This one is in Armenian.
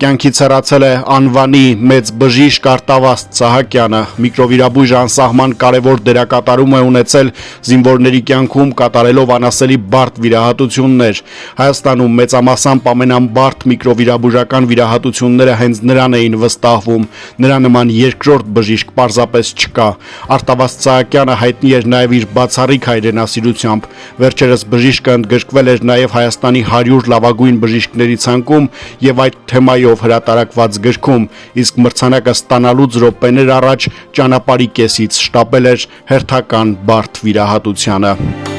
Կյանքից հեռացել է անվանի մեծ բժիշկ Արտավազդ Սահակյանը։ Միկրովիրաբույժ անսահման կարևոր դերակատարում է ունեցել զինվորների կյանքում, կատարելով անասելի բարդ վիրահատություններ։ Հայաստանում մեծամասամբ ամենաբարդ միկրովիրաբուժական վիրահատությունները հենց նրան էին վստահվում։ Նրա նման երկրորդ բժիշկ պարզապես չկա։ Արտավազդ Սահակյանը հայտնի էր նաև իր բացառիկ հայրենասիրությամբ։ Վերջերս բժիշկը ընդգրկվել էր նաև Հայաստանի 100 լավագույն բժիշկների ցանկում եւ այդ թեմայով հրատարակված գրքում, իսկ մրցանակը ստանալուց րոպեներ առաջ ճանապարհի կեսից շտապել էր հերթական բարդ վիրահատությանը։